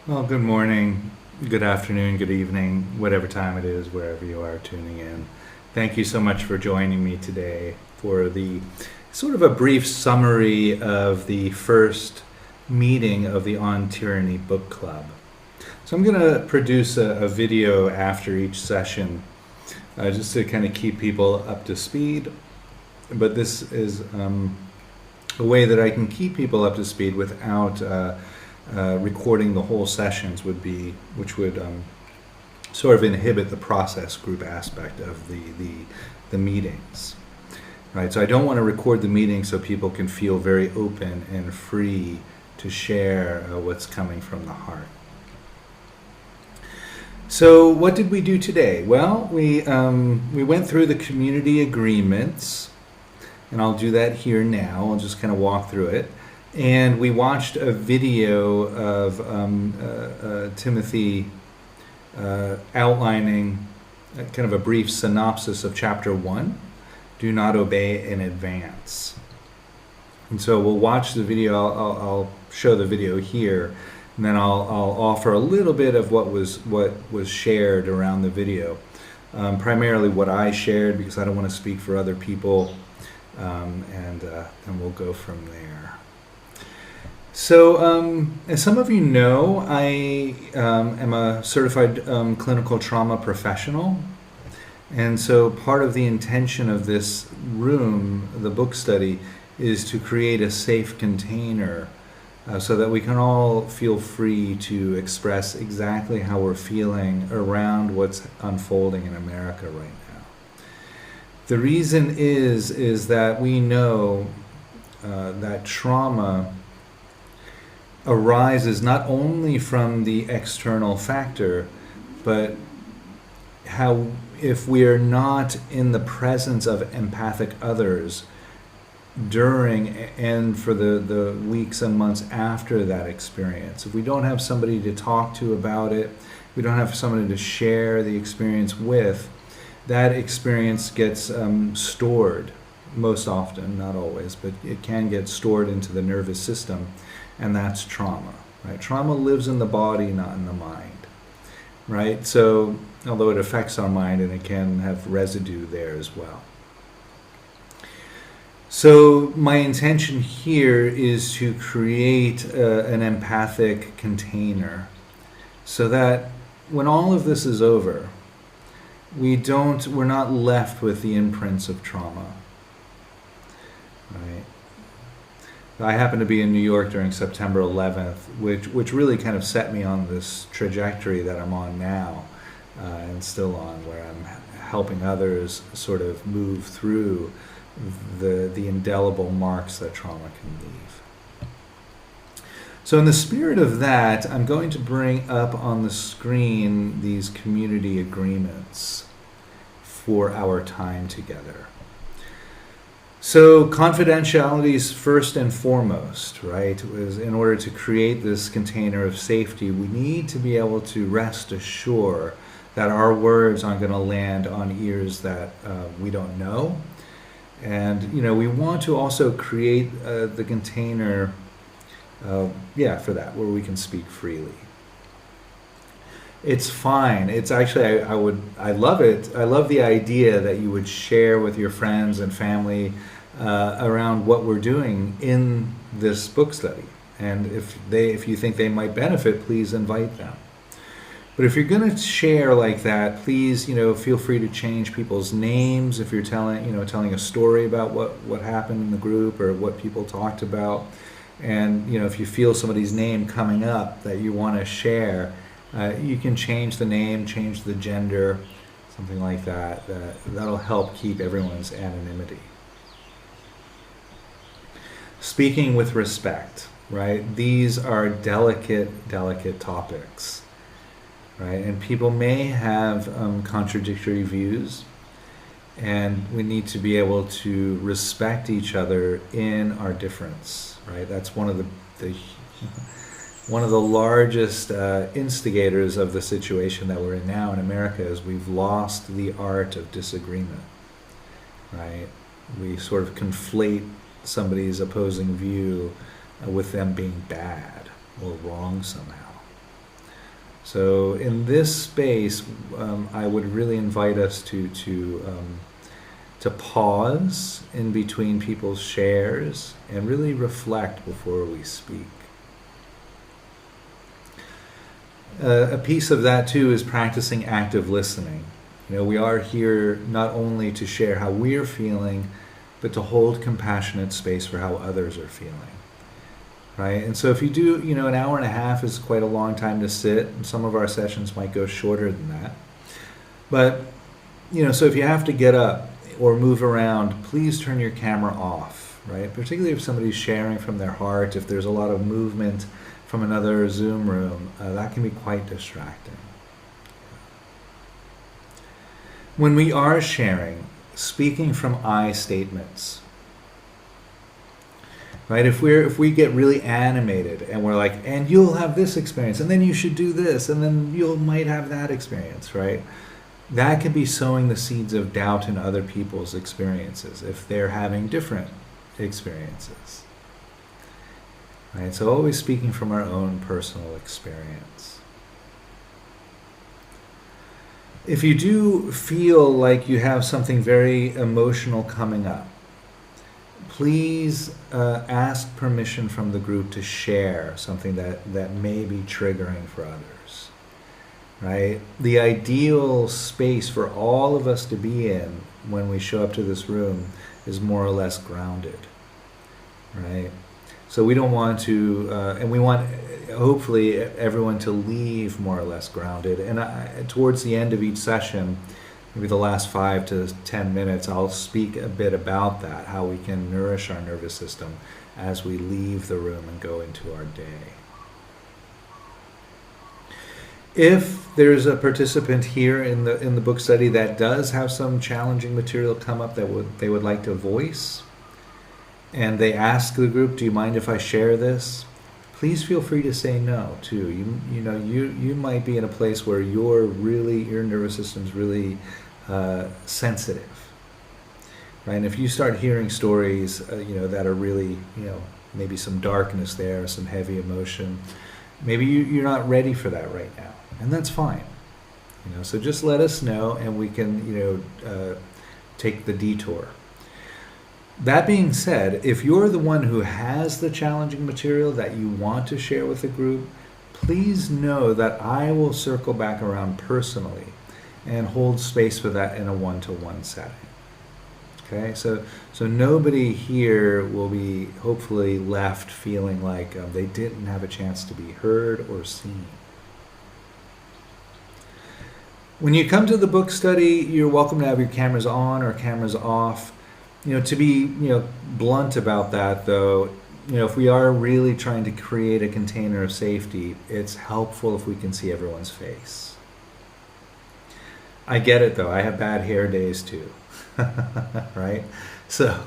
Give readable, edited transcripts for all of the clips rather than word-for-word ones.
Well, good morning, good afternoon, good evening, whatever time it is, wherever you are tuning in. Thank you so much for joining me today for the sort of a brief summary of the first meeting of the On Tyranny book club. So I'm going to produce a video after each session just to kind of keep people up to speed. But this is a way that I can keep people up to speed without recording the whole sessions, which would sort of inhibit the process group aspect of the meetings. Right, so I don't want to record the meeting so people can feel very open and free to share what's coming from the heart. So what did we do today? Well, we went through the community agreements, and I'll do that here now. I'll just kind of walk through it. And we watched a video of Timothy outlining kind of a brief synopsis of chapter 1, Do Not Obey in Advance. And so we'll watch the video. I'll show the video here, and then I'll offer a little bit of what was shared around the video. Primarily what I shared, because I don't want to speak for other people, and we'll go from there. So, as some of you know, I am a certified clinical trauma professional. And so part of the intention of this room, the book study, is to create a safe container so that we can all feel free to express exactly how we're feeling around what's unfolding in America right now. The reason is that we know that trauma arises not only from the external factor, but how if we are not in the presence of empathic others during and for the weeks and months after that experience, if we don't have somebody to talk to about it, we don't have somebody to share the experience with, that experience gets stored most often, not always, but it can get stored into the nervous system. And that's trauma, right? Trauma lives in the body, not in the mind, right? So, although it affects our mind and it can have residue there as well. So, my intention here is to create an empathic container so that when all of this is over, we're not left with the imprints of trauma, right? I happened to be in New York during September 11th, which really kind of set me on this trajectory that I'm on now, and still on, where I'm helping others sort of move through the indelible marks that trauma can leave. So in the spirit of that, I'm going to bring up on the screen these community agreements for our time together. So confidentiality is first and foremost, right? In order to create this container of safety, we need to be able to rest assured that our words aren't going to land on ears that we don't know. And, we want to also create the container, for that, where we can speak freely. It's fine. It's actually, I love it. I love the idea that you would share with your friends and family around what we're doing in this book study. And if you think they might benefit, please invite them. But if you're going to share like that, please, feel free to change people's names if you're telling a story about what happened in the group or what people talked about. And, if you feel somebody's name coming up that you want to share, you can change the name, change the gender, something like that. That'll help keep everyone's anonymity. Speaking with respect, right? These are delicate topics, right? And people may have contradictory views, and we need to be able to respect each other in our difference, right? That's one of the largest instigators of the situation that we're in now in America is we've lost the art of disagreement, right? We sort of conflate somebody's opposing view with them being bad or wrong somehow. So in this space, I would really invite us to pause in between people's shares and really reflect before we speak. A piece of that too is practicing active listening. We are here not only to share how we're feeling, but to hold compassionate space for how others are feeling. Right? And so if you do, an hour and a half is quite a long time to sit, and some of our sessions might go shorter than that. But, so if you have to get up or move around, please turn your camera off, right? Particularly if somebody's sharing from their heart, if there's a lot of movement from another Zoom room, that can be quite distracting. When we are sharing, speaking from I statements, right? If we get really animated and we're like, and you'll have this experience, and then you should do this, and then you might have that experience, right? That can be sowing the seeds of doubt in other people's experiences if they're having different experiences. Right? So always speaking from our own personal experience. If you do feel like you have something very emotional coming up, please ask permission from the group to share something that may be triggering for others. Right? The ideal space for all of us to be in when we show up to this room is more or less grounded. Right? So we don't want to, and we want hopefully everyone to leave more or less grounded. And towards the end of each session, maybe the last 5 to 10 minutes, I'll speak a bit about that, how we can nourish our nervous system as we leave the room and go into our day. If there's a participant here in the book study that does have some challenging material come up that they would like to voice, and they ask the group, do you mind if I share this? Please feel free to say no too. You might be in a place where your nervous system's really sensitive, right? And if you start hearing stories, that are really, maybe some darkness there, some heavy emotion, maybe you're not ready for that right now, and that's fine. So just let us know, and we can, take the detour. That being said, if you're the one who has the challenging material that you want to share with the group, please know that I will circle back around personally and hold space for that in a one-to-one setting. Okay, so nobody here will be hopefully left feeling like they didn't have a chance to be heard or seen. When you come to the book study, you're welcome to have your cameras on or cameras off. To be, blunt about that though, if we are really trying to create a container of safety, it's helpful if we can see everyone's face. I get it though, I have bad hair days too, right? So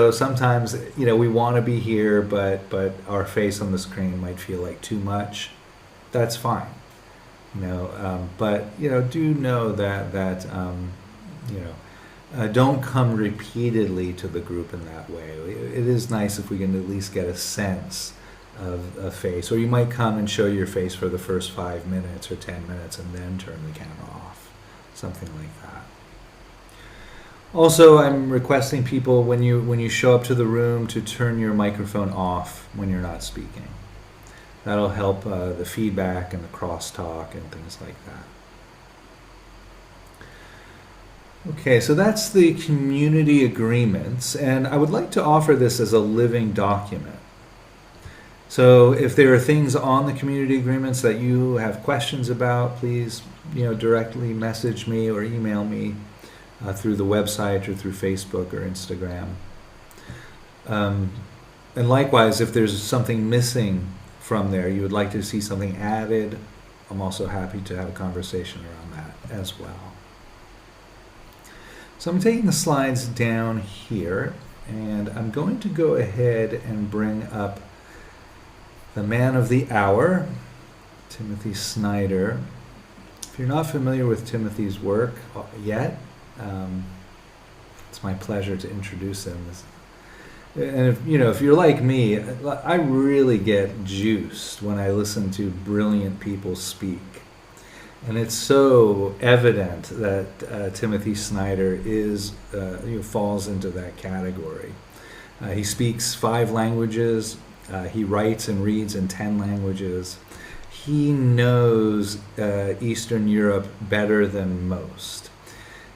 sometimes, we want to be here, but our face on the screen might feel like too much. That's fine, but do know that don't come repeatedly to the group in that way. It is nice if we can at least get a sense of a face. Or you might come and show your face for the first 5 minutes or 10 minutes and then turn the camera off. Something like that. Also, I'm requesting people when you show up to the room to turn your microphone off when you're not speaking. That'll help the feedback and the crosstalk and things like that. Okay, so that's the community agreements, and I would like to offer this as a living document. So if there are things on the community agreements that you have questions about, please directly message me or email me through the website or through Facebook or Instagram. And likewise, if there's something missing from there, you would like to see something added, I'm also happy to have a conversation around that as well. So I'm taking the slides down here, and I'm going to go ahead and bring up the man of the hour, Timothy Snyder. If you're not familiar with Timothy's work yet, it's my pleasure to introduce him. And if you're like me, I really get juiced when I listen to brilliant people speak. And it's so evident that Timothy Snyder falls into that category. He speaks 5 languages. He writes and reads in 10 languages. He knows Eastern Europe better than most.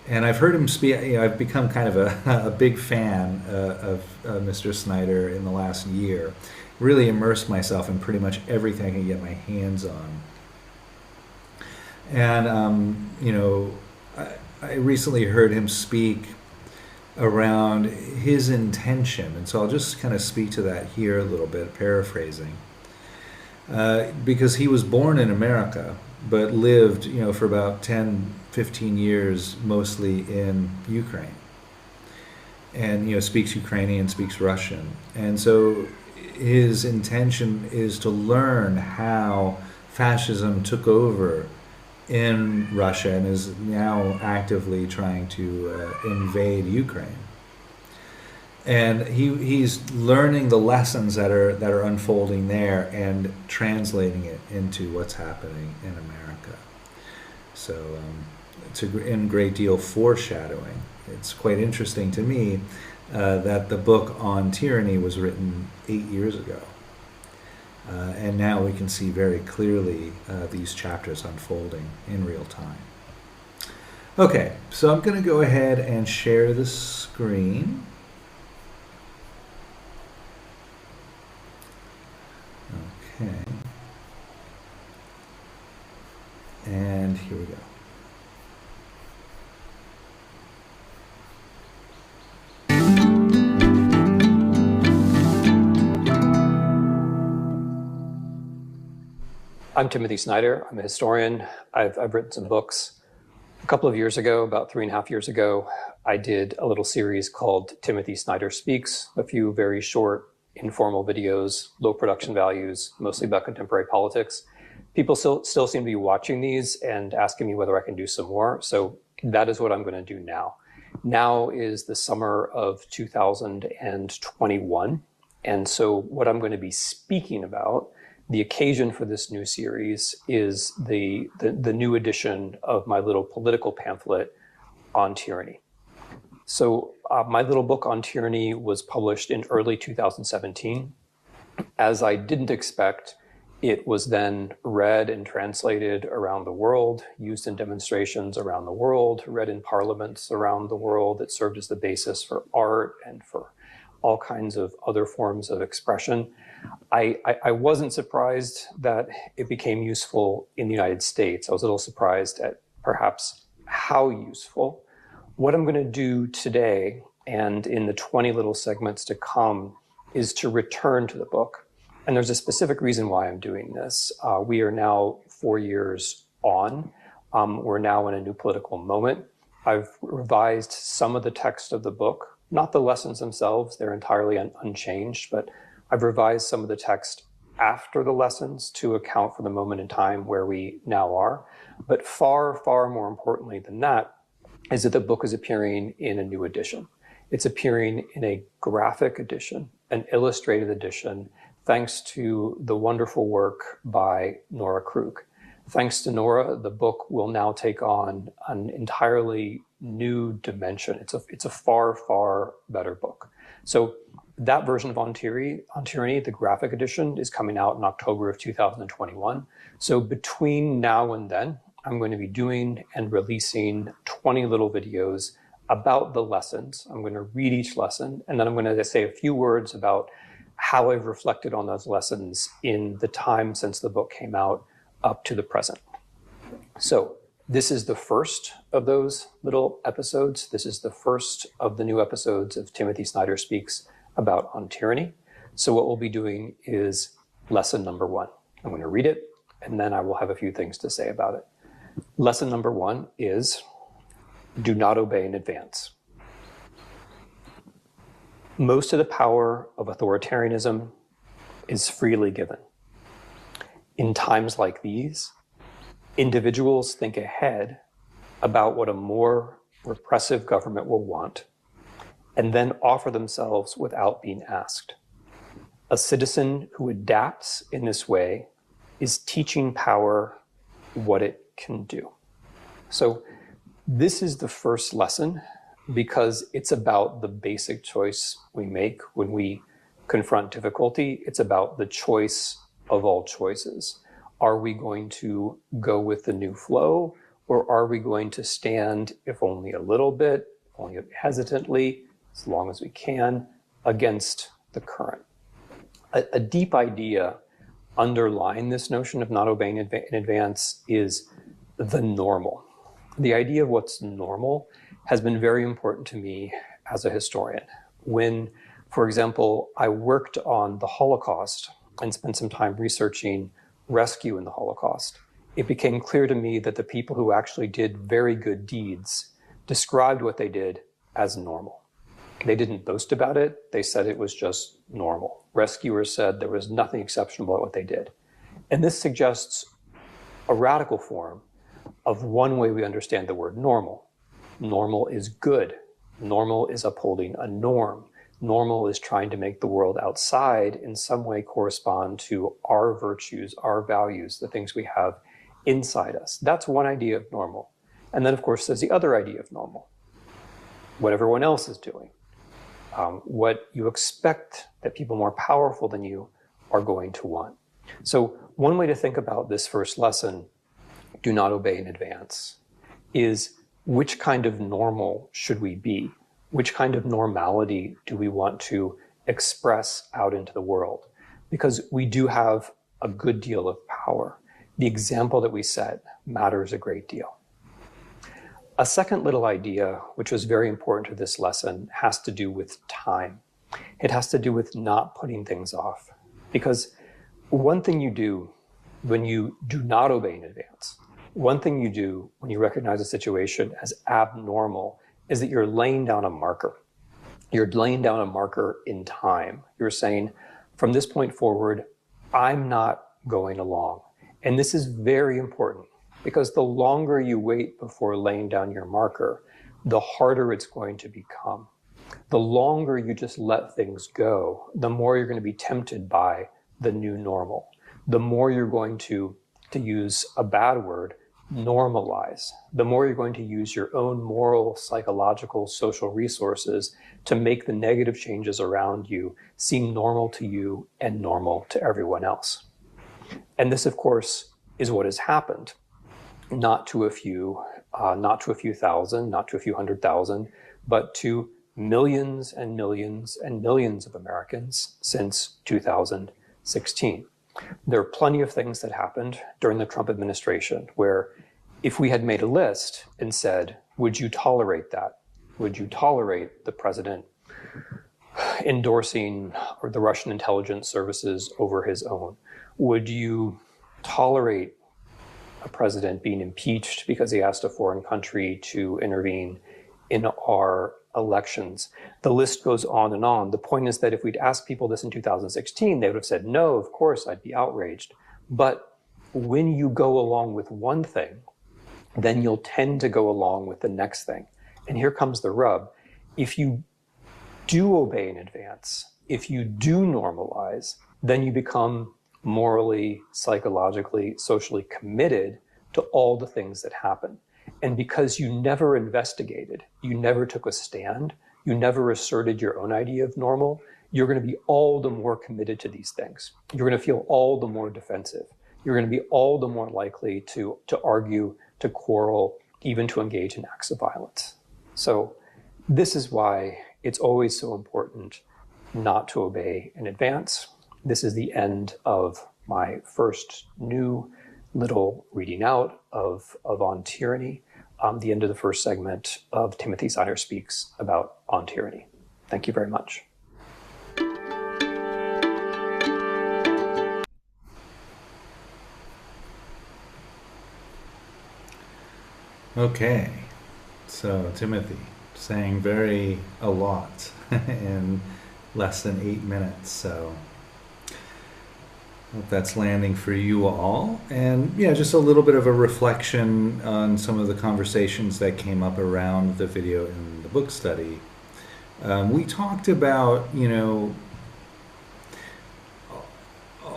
And I've heard him speak. I've become kind of a big fan of Mr. Snyder in the last year. Really immersed myself in pretty much everything I can get my hands on. And I recently heard him speak around his intention, and so I'll just kind of speak to that here a little bit, paraphrasing. Because he was born in America, but lived, for about 10, 15 years, mostly in Ukraine. And, speaks Ukrainian, speaks Russian. And so his intention is to learn how fascism took over in Russia and is now actively trying to invade Ukraine. And he's learning the lessons that are unfolding there and translating it into what's happening in America. So it's in great deal foreshadowing. It's quite interesting to me that the book on tyranny was written 8 years ago. And now we can see very clearly these chapters unfolding in real time. Okay, so I'm going to go ahead and share the screen. Okay. And here we go. I'm Timothy Snyder. I'm a historian. I've written some books. A couple of years ago, about 3.5 years ago, I did a little series called Timothy Snyder Speaks, a few very short, informal videos, low production values, mostly about contemporary politics. People still seem to be watching these and asking me whether I can do some more. So that is what I'm going to do now. Now is the summer of 2021. And so what I'm going to be speaking about, the occasion for this new series, is the new edition of my little political pamphlet on tyranny. So my little book on tyranny was published in early 2017. As I didn't expect, it was then read and translated around the world, used in demonstrations around the world, read in parliaments around the world. It served as the basis for art and for all kinds of other forms of expression. I wasn't surprised that it became useful in the United States. I was a little surprised at perhaps how useful. What I'm going to do today and in the 20 little segments to come is to return to the book. And there's a specific reason why I'm doing this. We are now 4 years on. We're now in a new political moment. I've revised some of the text of the book, not the lessons themselves, they're entirely unchanged, but I've revised some of the text after the lessons to account for the moment in time where we now are. But far, far more importantly than that is that the book is appearing in a new edition. It's appearing in a graphic edition, an illustrated edition, thanks to the wonderful work by Nora Krug. Thanks to Nora, the book will now take on an entirely new dimension. It's a far, far better book. So that version of On Tyranny, the graphic edition, is coming out in October of 2021. So between now and then, I'm going to be doing and releasing 20 little videos about the lessons. I'm going to read each lesson, and then I'm going to say a few words about how I've reflected on those lessons in the time since the book came out up to the present. So this is the first of those little episodes. This is the first of the new episodes of Timothy Snyder Speaks about On Tyranny. So what we'll be doing is lesson number 1. I'm going to read it, and then I will have a few things to say about it. Lesson number 1 is, do not obey in advance. Most of the power of authoritarianism is freely given. In times like these, individuals think ahead about what a more repressive government will want, and then offer themselves without being asked. A citizen who adapts in this way is teaching power what it can do. So this is the first lesson because it's about the basic choice we make when we confront difficulty. It's about the choice of all choices. Are we going to go with the new flow, or are we going to stand, if only a little bit, only hesitantly, as long as we can, against the current? A deep idea underlying this notion of not obeying in advance is the normal. The idea of what's normal has been very important to me as a historian. When, for example, I worked on the Holocaust and spent some time researching rescue in the Holocaust, it became clear to me that the people who actually did very good deeds described what they did as normal. They didn't boast about it. They said it was just normal. Rescuers said there was nothing exceptional about what they did. And this suggests a radical form of one way we understand the word normal. Normal is good. Normal is upholding a norm. Normal is trying to make the world outside in some way correspond to our virtues, our values, the things we have inside us. That's one idea of normal. And then, of course, there's the other idea of normal. What everyone else is doing. What you expect that people more powerful than you are going to want. So one way to think about this first lesson, do not obey in advance, is which kind of normal should we be? Which kind of normality do we want to express out into the world? Because we do have a good deal of power. The example that we set matters a great deal. A second little idea, which was very important to this lesson, has to do with time. It has to do with not putting things off. Because one thing you do when you do not obey in advance, one thing you do when you recognize a situation as abnormal is that you're laying down a marker. You're laying down a marker in time. You're saying, from this point forward, I'm not going along. And this is very important because the longer you wait before laying down your marker, the harder it's going to become. The longer you just let things go, the more you're going to be tempted by the new normal. The more you're going to use a bad word, normalize. The more you're going to use your own moral, psychological, social resources to make the negative changes around you seem normal to you and normal to everyone else. And this, of course, is what has happened. Not to a few thousand, not to a few 100,000, but to millions and millions and millions of Americans since 2016. There are plenty of things that happened during the Trump administration where if we had made a list and said, would you tolerate that? Would you tolerate the president endorsing or the Russian intelligence services over his own? Would you tolerate a president being impeached because he asked a foreign country to intervene in our elections? The list goes on and on. The point is that if we'd asked people this in 2016, they would have said, no, of course, I'd be outraged. But when you go along with one thing, then you'll tend to go along with the next thing. And here comes the rub. If you do obey in advance, if you do normalize, then you become morally, psychologically, socially committed to all the things that happen. And because you never investigated, you never took a stand, you never asserted your own idea of normal, you're going to be all the more committed to these things. You're going to feel all the more defensive. You're going to be all the more likely to argue, to quarrel, even to engage in acts of violence. So this is why it's always so important not to obey in advance. This is the end of my first new little reading out of On Tyranny, the end of the first segment of Timothy Snyder Speaks about On Tyranny. Thank you very much. Okay, so Timothy saying a lot in less than 8 minutes, so hope that's landing for you all. And yeah, just a little bit of a reflection on some of the conversations that came up around the video in the book study. We talked about,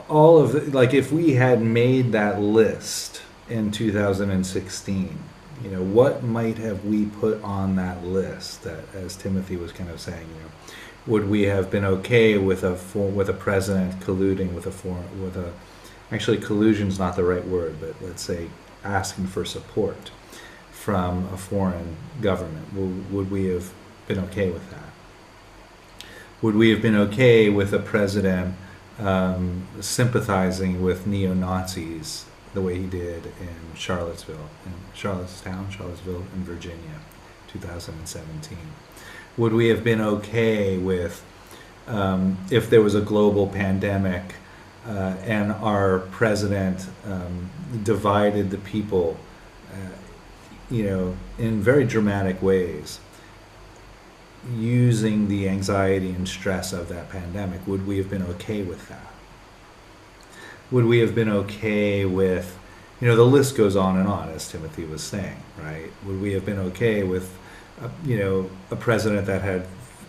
all of like if we had made that list in 2016? You know, what might have we put on that list that, as Timothy was kind of saying, you know, would we have been okay with a president colluding with actually collusion's not the right word, but let's say asking for support from a foreign government? Would we have been okay with that? Would we have been okay with a president sympathizing with neo-Nazis the way he did in Charlottesville in Virginia, 2017? Would we have been okay with if there was a global pandemic and our president divided the people, you know, in very dramatic ways, using the anxiety and stress of that pandemic? Would we have been okay with that? Would we have been okay with, you know, the list goes on and on, as Timothy was saying, right? Would we have been okay with, you know, a president that had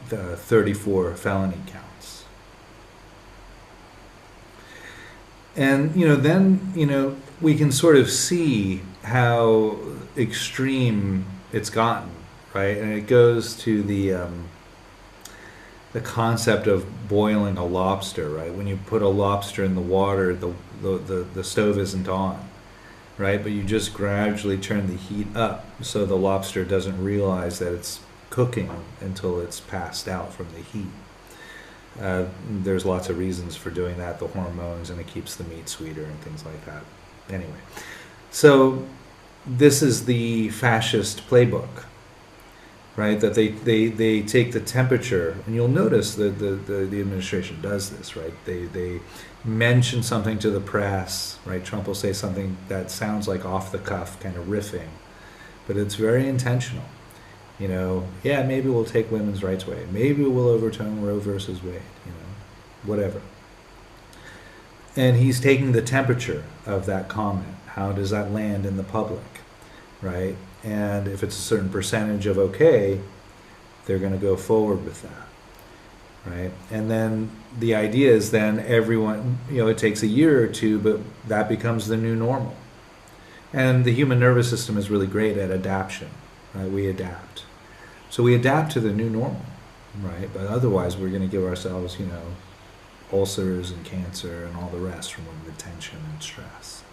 34 felony counts? And, you know, then, you know, we can sort of see how extreme it's gotten, right? And it goes to the concept of boiling a lobster, right? When you put a lobster in the water, the stove isn't on, right? But you just gradually turn the heat up so the lobster doesn't realize that it's cooking until it's passed out from the heat. There's lots of reasons for doing that, the hormones, and it keeps the meat sweeter and things like that. Anyway, so this is the fascist playbook, right? That they take the temperature, and you'll notice that the administration does this, right? They mention something to the press, right? Trump will say something that sounds like off the cuff, kind of riffing, but it's very intentional. You know, yeah, maybe we'll take women's rights away. Maybe we'll overturn Roe versus Wade, you know, whatever. And he's taking the temperature of that comment. How does that land in the public, right? And if it's a certain percentage of okay, they're going to go forward with that, right? And then the idea is then everyone, you know, it takes a year or two, but that becomes the new normal. And the human nervous system is really great at adaptation, right? We adapt. So we adapt to the new normal, right? But otherwise we're going to give ourselves, you know, ulcers and cancer and all the rest from the tension and stress,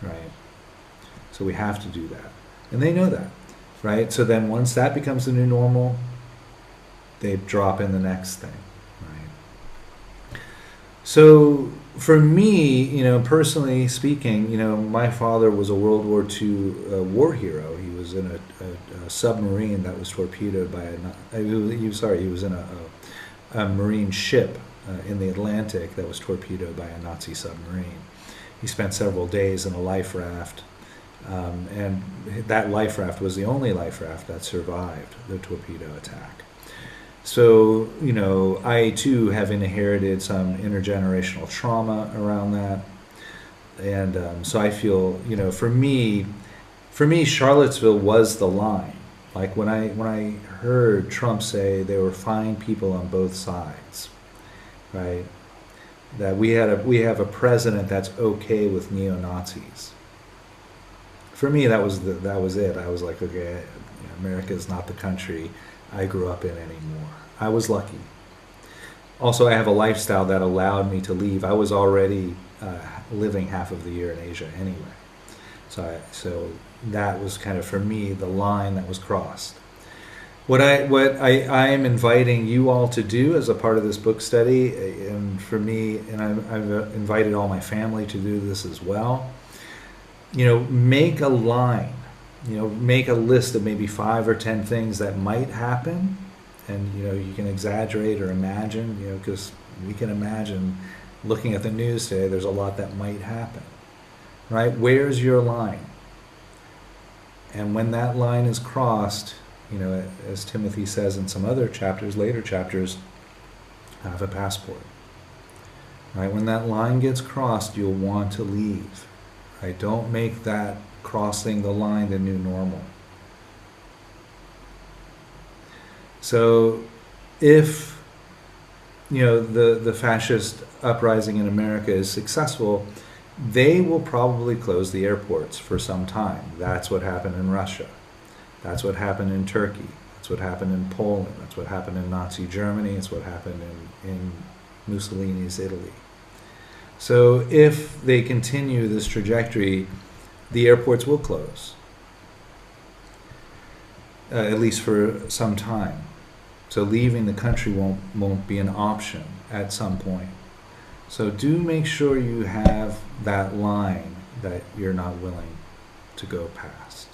right? So we have to do that. And they know that, right? So then once that becomes the new normal, they drop in the next thing, right? So for me, you know, personally speaking, you know, my father was a World War II war hero. He was in a submarine that was torpedoed by he was in a marine ship in the Atlantic that was torpedoed by a Nazi submarine. He spent several days in a life raft. And that life raft was the only life raft that survived the torpedo attack. So, you know, I too have inherited some intergenerational trauma around that. And so I feel, you know, for me, Charlottesville was the line. Like when I heard Trump say there were fine people on both sides, right? That we have a president that's okay with neo-Nazis. For me, that was it. I was like, okay, America is not the country I grew up in anymore. I was lucky. Also, I have a lifestyle that allowed me to leave. I was already living half of the year in Asia anyway. So that was kind of, for me, the line that was crossed. What I am inviting you all to do as a part of this book study, and for me, and I've invited all my family to do this as well, you know, make a line, you know, make a list of maybe 5 or 10 things that might happen. And, you know, you can exaggerate or imagine, you know, because we can imagine looking at the news today, there's a lot that might happen, right? Where's your line? And when that line is crossed, you know, as Timothy says in some other chapters, later chapters, have a passport, right? When that line gets crossed, you'll want to leave. Right? Don't make that crossing the line the new normal. So if, you know, the fascist uprising in America is successful, they will probably close the airports for some time. That's what happened in Russia. That's what happened in Turkey. That's what happened in Poland. That's what happened in Nazi Germany. It's what happened in Mussolini's Italy. So if they continue this trajectory, the airports will close, at least for some time. So leaving the country won't be an option at some point. So do make sure you have that line that you're not willing to go past.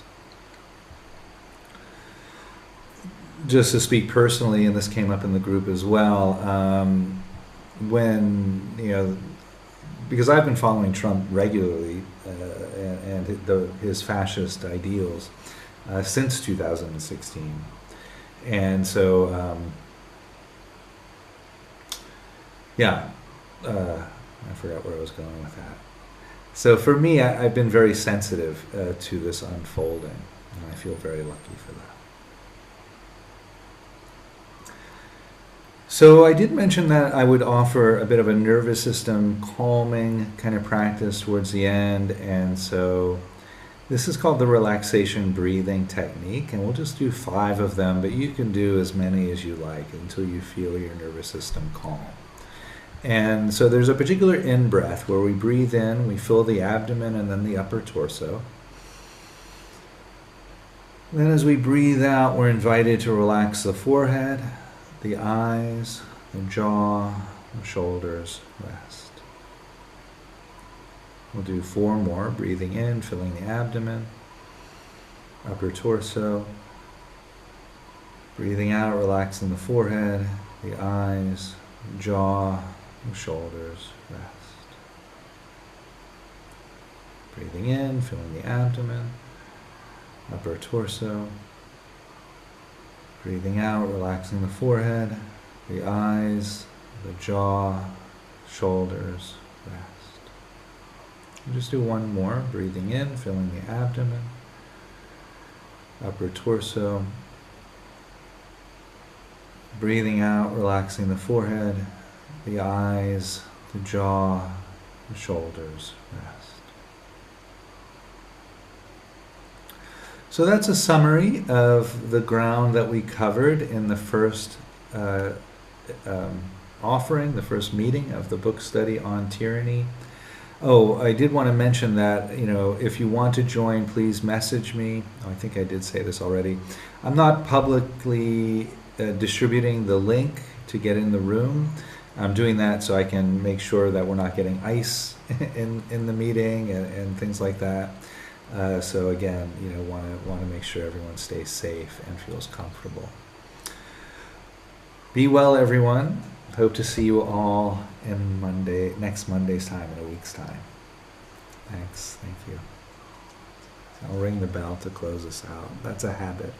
Just to speak personally, and this came up in the group as well, when, because I've been following Trump regularly and his fascist ideals since 2016. And so, I forgot where I was going with that. So for me, I've been very sensitive to this unfolding, and I feel very lucky for that. So I did mention that I would offer a bit of a nervous system calming kind of practice towards the end, and so this is called the relaxation-breathing technique, and we'll just do 5 of them, but you can do as many as you like until you feel your nervous system calm. And so there's a particular in-breath where we breathe in, we fill the abdomen and then the upper torso. Then as we breathe out, we're invited to relax the forehead, the eyes, the jaw, the shoulders, rest. We'll do 4 more, breathing in, filling the abdomen, upper torso, breathing out, relaxing the forehead, the eyes, the jaw, the shoulders, rest. Breathing in, filling the abdomen, upper torso, breathing out, relaxing the forehead, the eyes, the jaw, shoulders, rest. We'll just do 1 more, breathing in, filling the abdomen, upper torso, breathing out, relaxing the forehead, the eyes, the jaw, the shoulders, rest. So that's a summary of the ground that we covered in the first offering, the first meeting of the book study on tyranny. Oh, I did want to mention that, if you want to join, please message me. Oh, I think I did say this already. I'm not publicly distributing the link to get in the room. I'm doing that so I can make sure that we're not getting ice in the meeting and things like that. So again, want to make sure everyone stays safe and feels comfortable. Be well, everyone. Hope to see you all next Monday's time, in a week's time. Thanks. Thank you. I'll ring the bell to close us out. That's a habit.